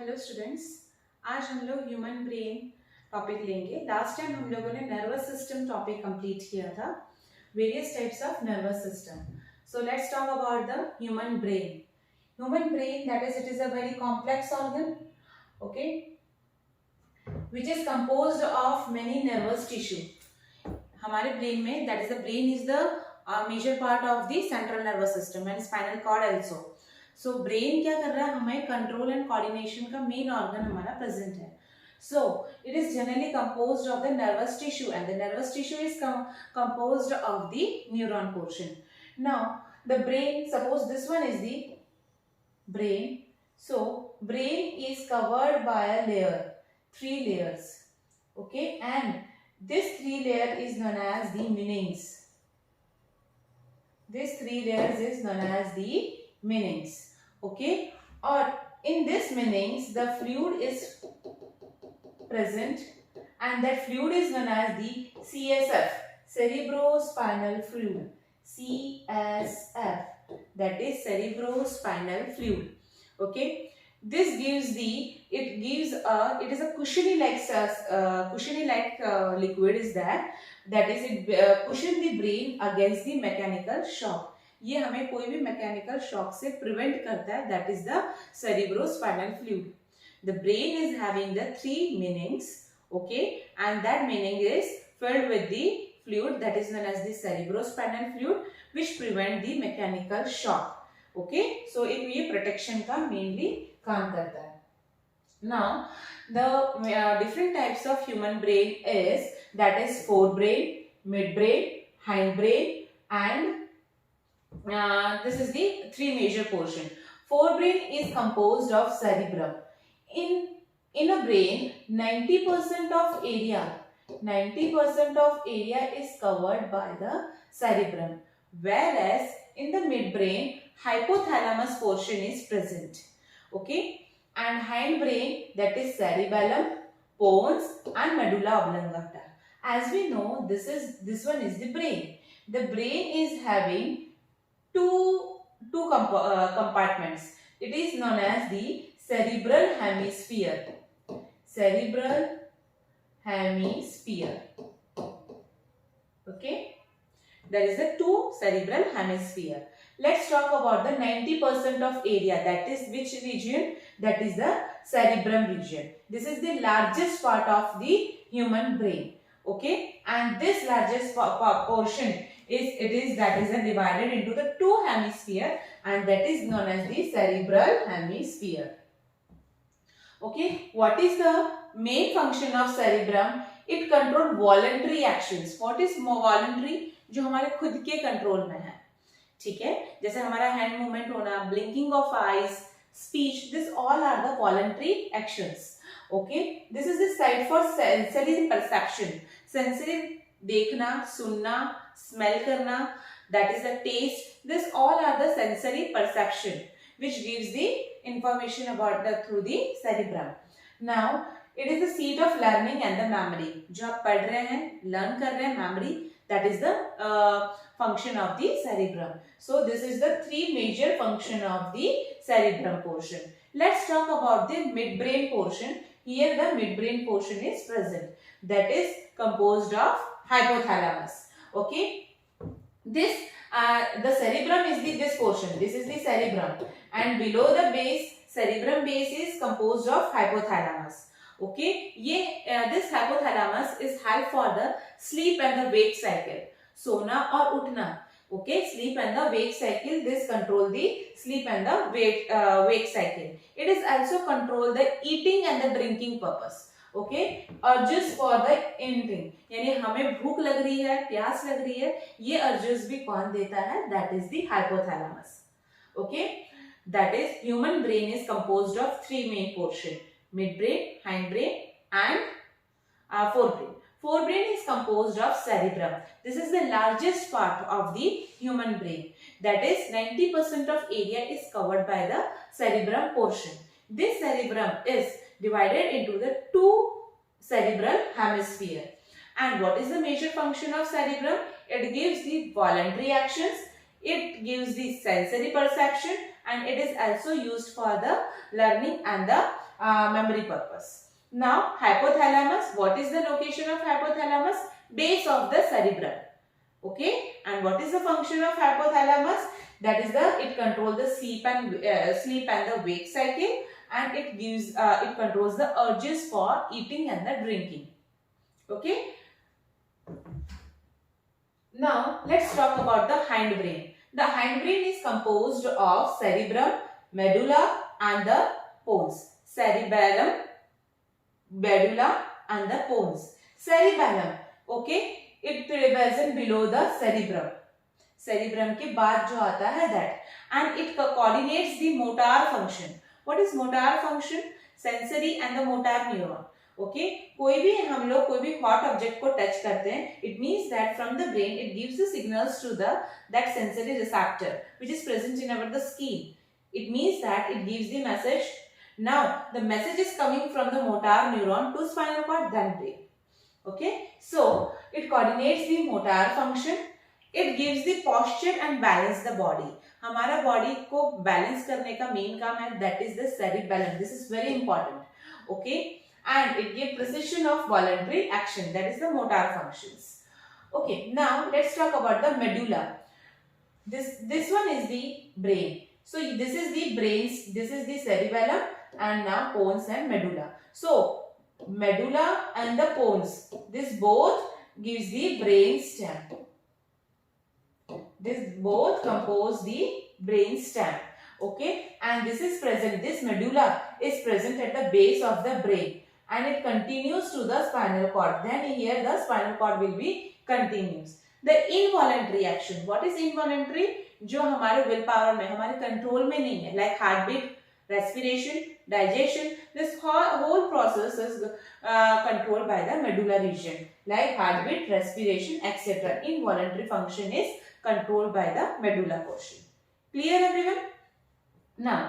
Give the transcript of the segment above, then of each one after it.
Hello students. आज हम लोग ह्यूमन ब्रेन टॉपिक लेंगे। लास्ट टाइम हम लोगों ने नर्वस सिस्टम टॉपिक कंप्लीट किया था, various types of nervous system. So let's talk about the human brain. Human brain, that is it is a very complex organ, okay, which is composed of many nervous tissue. हमारे brain में, that is the brain is the major part of the central nervous system and spinal cord also. So brain क्या कर रहा है, हमें control and coordination का main organ हमारा present है. So it is generally composed of the nervous tissue, and the nervous tissue is composed of the neuron portion. Now the brain, suppose this one is the brain. So brain is covered by a layer, 3 layers, okay, and this 3 layer is known as the meninges. This 3 layers is known as the meninges, okay. Or in this meninges the fluid is present, and that fluid is known as the CSF, cerebrospinal fluid. CSF, that is cerebrospinal fluid, okay. This gives the, it is a cushiony like liquid is that is it cushion the brain against the mechanical shock. ये हमें कोई भी mechanical shock से prevent करता है, that is the cerebrospinal fluid. The brain is having the 3 meanings, okay, and that meaning is filled with the fluid that is known as the cerebrospinal fluid, which prevent the mechanical shock, okay. So एक ये protection का mainly काम करता है. Now the different types of human brain is, that is forebrain, midbrain, hindbrain, and this is the 3 major portion. Forebrain is composed of cerebrum. In a brain, 90% of area is covered by the cerebrum, whereas in the midbrain hypothalamus portion is present, okay, and hindbrain, that is cerebellum, pons, and medulla oblongata. As we know, this one is the brain. The brain is having two compartments. It is known as the cerebral hemisphere. Cerebral hemisphere, okay. There is a 2 cerebral hemisphere. Let's talk about the 90% of area. That is which region? That is the cerebrum region. This is the largest part of the human brain, okay, and this largest portion is divided into the 2 hemisphere, and that is known as the cerebral hemisphere, okay. What is the main function of cerebrum? It control voluntary actions. What is voluntary? जो हमारे खुद के control में है, ठीक है, जैसे हमारा हैंड मूवमेंट होना, blinking of eyes, speech, this all are the voluntary actions, okay. This is the side for sensory perception. Sensory देखना, सुनना, स्मेल करना, that is the taste. This all are the sensory perception which gives the information about the through the cerebrum. Now it is the seat of learning and the memory. जो आप पढ़ रहे हैं, learn कर रहे हैं, memory, that is the function of the cerebrum. So this is the 3 major function of the cerebrum portion. Let's talk about the midbrain portion. Here the midbrain portion is present, that is composed of hypothalamus, okay. This the cerebrum is this portion. This is the cerebrum, and below the base, cerebrum base is composed of hypothalamus, okay. ये this hypothalamus is help for the sleep and the wake cycle. सोना और उठना, okay. Sleep and the wake cycle, this control the sleep and the wake cycle. It is also control the eating and the drinking purpose, okay. Urges for the eating, यानी हमें भूख लग रही है, प्यास लग रही है, ये अर्जेस भी कौन देता है? That is the hypothalamus, okay. That is human brain is composed of 3 main portion, midbrain, hindbrain, and forebrain. Forebrain is composed of cerebrum. This is the largest part of the human brain. That is 90% of area is covered by the cerebrum portion. This cerebrum is divided into the 2 cerebral hemisphere. And what is the major function of cerebrum? It gives the voluntary actions, it gives the sensory perception, and it is also used for the learning and the memory purpose. Now hypothalamus, what is the location of hypothalamus? Base of the cerebrum. Okay, and what is the function of hypothalamus? That is it controls the sleep and the wake cycle, and it controls the urges for eating and the drinking. Okay. Now let's talk about the hindbrain. The hindbrain is composed of cerebrum, medulla and the pons. Cerebellum, medulla and the pons. Cerebellum, okay, it present below the cerebrum. Cerebrum के बाद जो आता है that, and it coordinates the motor function. What is motor function? Sensory and the motor neuron. Okay कोई भी हम लोग कोई भी हॉट ऑब्जेक्ट को टच करते हैं, it means that from the brain it gives the signals to that sensory receptor which is present in our the skin. It means that it gives the message. Now the message is coming from the motor neuron to spinal cord then brain. Okay so it coordinates the motor function. It gives the posture and balance the body. हमारा body को balance करने का main काम है, that is the cerebellum. This is very important. Okay, and it gives precision of voluntary action, that is the motor functions. Okay, now let's talk about the medulla. This one is the brain. So this is the brains, this is the cerebellum, and now pons and medulla. So medulla and the pons, this both gives the brain stem. This both compose the brain stem. Okay, and this is present, this medulla is present at the base of the brain, and it continues to the spinal cord. Then here the spinal cord will be continuous. The involuntary action. What is involuntary? जो हमारे will power में, हमारे control में नहीं है, like heartbeat, respiration, digestion. This whole process is controlled by the medulla region, like heartbeat, respiration, etc. Involuntary function is controlled by the medulla portion. Clear everyone? Now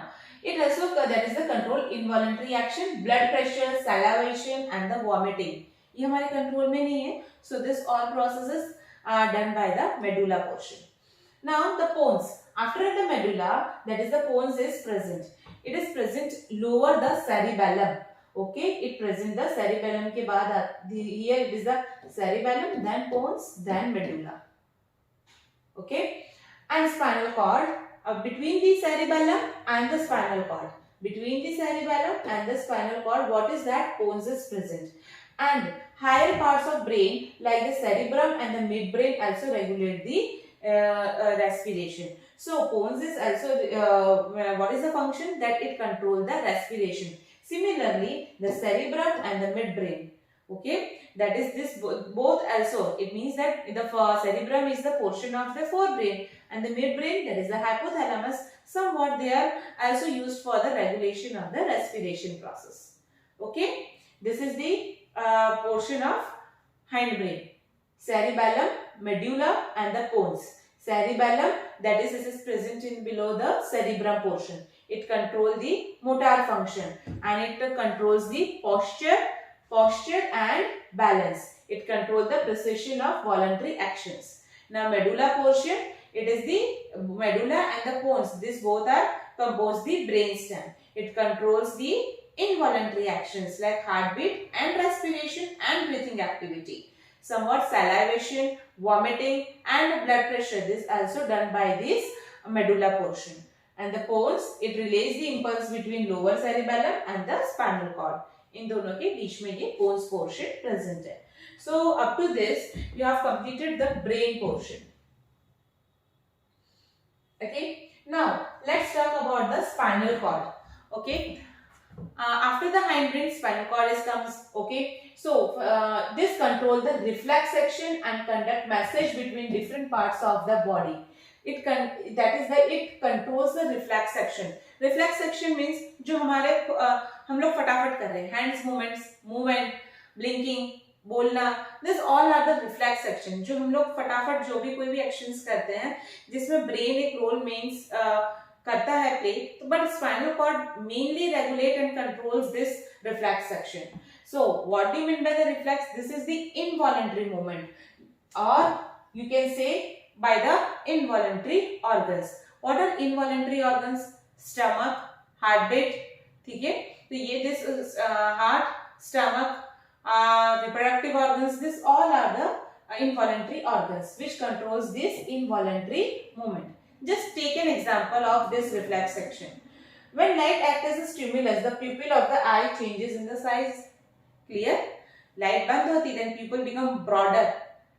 it also, that is the control involuntary action, blood pressure, salivation and the vomiting. ये हमारे control में नहीं है. So this all processes are done by the medulla portion. Now the pons. After the medulla, that is the pons is present. It is present lower the cerebellum. Okay, it present the cerebellum के बाद here it is the cerebellum, then pons, then medulla. Okay, and spinal cord. Between the cerebellum and the spinal cord, between the cerebellum and the spinal cord, what is that? Pons is present. And higher parts of brain like the cerebrum and the midbrain also regulate the respiration. So pons is also what is the function? That it controls the respiration. Similarly, the cerebrum and the midbrain, okay, that is this both also, it means that the cerebrum is the portion of the forebrain, and the midbrain, that is the hypothalamus, somewhat they are also used for the regulation of the respiration process. Okay, this is the portion of hindbrain, cerebellum, medulla and the pons. Cerebellum, that is, this is present in below the cerebrum portion. It controls the motor function, and it controls the posture and balance. It controls the precision of voluntary actions. Now medulla portion, it is the medulla and the pons. These both are compose the brain stem. It controls the involuntary actions like heartbeat and respiration and breathing activity. Somewhat salivation, vomiting and blood pressure. This also done by this medulla portion. And the pons, it relays the impulse between lower cerebellum and the spinal cord. इन दोनों के बीच में ये पोन्स portion present है. So up to this you have completed the brain portion. Okay, now let's talk about the spinal cord. Okay, after the hindbrain, spinal cord is comes. Okay, so this control the reflex action and conduct message between different parts of the body. It controls the reflex action. Reflex action means जो हमारे हम लोग फटाफट कर रहे हैं, hands movement, blinking, बोलना, this all are the reflex action. जो हम लोग फटाफट जो भी कोई भी actions करते हैं जिसमें brain एक role means करता है play, but spinal cord mainly regulate and controls this reflex action. So what do you mean by the reflex? This is the involuntary movement, or you can say by the involuntary organs. What are involuntary organs? Stomach, heartbeat, ठीक है, तो ये this heart, stomach, reproductive organs, this all are the involuntary organs which controls this involuntary movement. Just take an example of this reflex action. When light acts as a stimulus, the pupil of the eye changes in the size. Clear? Light बंद होती, then pupil become broader.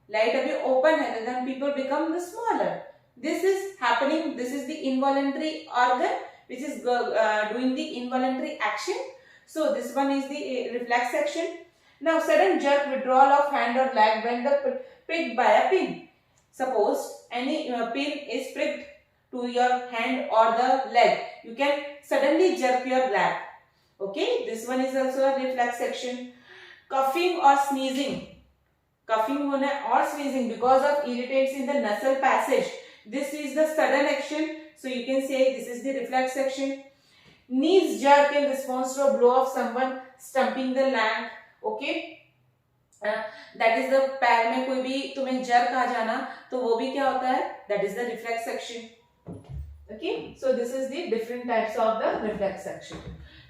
Light अभी open है, then pupil become the smaller. This is happening. This is the involuntary organ which is doing the involuntary action. So this one is the reflex action. Now sudden jerk, withdrawal of hand or leg when the pricked by a pin. Suppose any pin is pricked to your hand or the leg, you can suddenly jerk your leg. Okay, this one is also a reflex action. Coughing or sneezing. Coughing or sneezing because of irritants in the nasal passage. This is the sudden action. So you can say this is the reflex action. Knees jerk in response to a blow of someone stumping the leg. Okay. That is the पैर में कोई भी तुम्हें jerk आ जाना, तो वो भी क्या होता है? That is the reflex action. Okay. So this is the different types of the reflex action.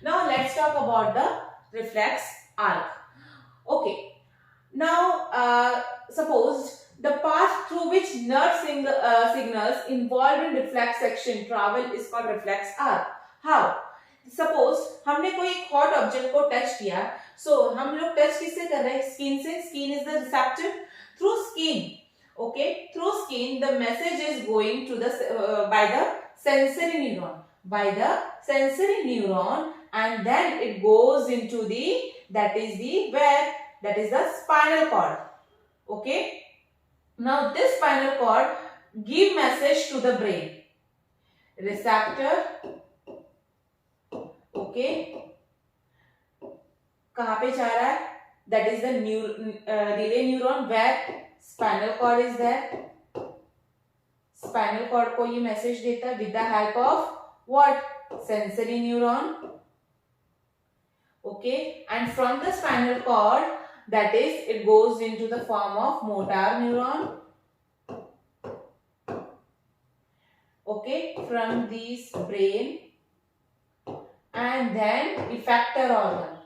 Now let's talk about the reflex arc. Okay. Now suppose the path through which nerve signals involved in reflex action travel is called reflex arc. How? Suppose हमने कोई hot object को touch किया, so हम लोग touch किससे कर रहे हैं? Skin से. Skin is the receptor. Through skin, okay, through skin the message is going to the by the sensory neuron, and then it goes into the that is the spinal cord. Okay. Now this spinal cord give message to the brain. Receptor. Okay. कहाँ पे जा रहा है? That is the relay neuron where spinal cord is there. Spinal cord को ये message देता है with the help of what? Sensory neuron. Okay. And from the spinal cord, that is, it goes into the form of motor neuron. Okay. From this brain. And then effector organ.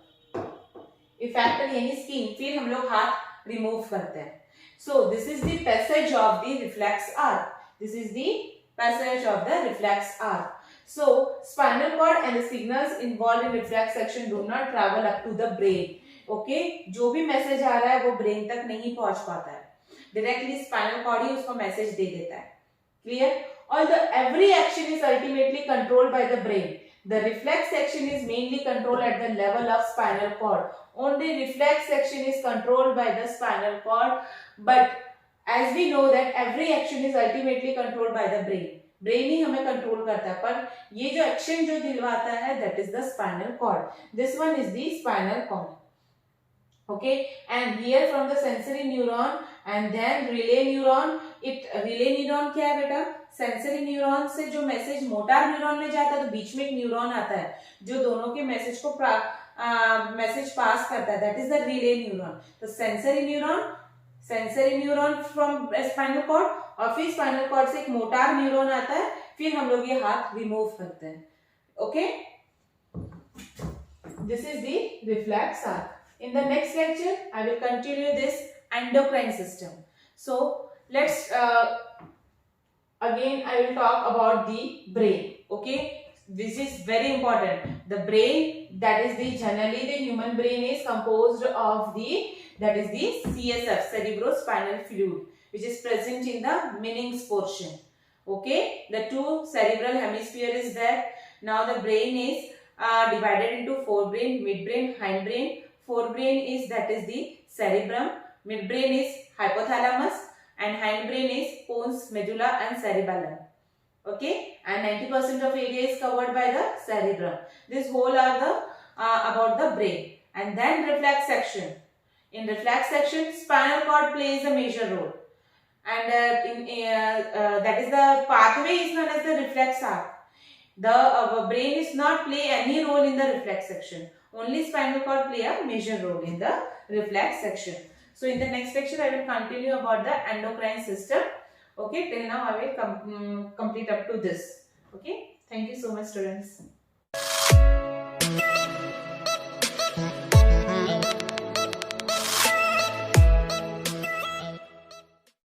Effector यानी skin. फिर हम लोग हाथ remove करते हैं. So this is the passage of the reflex arc. This is the passage of the reflex arc. So spinal cord and the signals involved in reflex action do not travel up to the brain. Okay, जो भी message आ रहा है वो brain तक नहीं पहुंच पाता है. Directly spinal cord ही उसको message दे देता है. Clear? Although every action is ultimately controlled by the brain, the reflex action is mainly controlled at the level of spinal cord. Only reflex action is controlled by the spinal cord, but as we know that every action is ultimately controlled by the brain. Brain ही हमें control करता है, पर ये जो action जो दिलवाता है, that is the spinal cord. This one is the spinal cord. Okay, and here from the sensory neuron and then relay neuron. relay neuron क्या है बेटा? सेंसरी न्यूरॉन से जो मैसेज मोटर न्यूरॉन में जाता है, तो बीच में एक न्यूरॉन आता है जो दोनों के मैसेज को मैसेज पास करता है. That is the relay neuron. तो sensory neuron from spinal cord, और फिर स्पाइनल कॉर्ड से एक मोटर न्यूरॉन आता है, फिर हम लोग ये हाथ रिमूव करते हैं. Okay, this is the reflex arc. In the next lecture, I will continue this endocrine system. So let's again I will talk about the brain. Okay, this is very important. The brain, that is the generally the human brain is composed of that is the CSF, cerebrospinal fluid, which is present in the meninx portion. Okay, the two cerebral hemisphere is there. Now the brain is divided into forebrain, midbrain, hindbrain. Forebrain is that is the cerebrum, midbrain is hypothalamus, and hindbrain is pons, medulla and cerebellum. Okay, and 90% of area is covered by the cerebrum. This whole are the about the brain. And then reflex action. In reflex action, spinal cord plays a major role, and that is the pathway is known as the reflex arc. The brain is not play any role in the reflex action. Only spinal cord play a major role in the reflex section. So in the next lecture I will continue about the endocrine system. Okay, till now I will complete up to this. Okay, thank you so much students.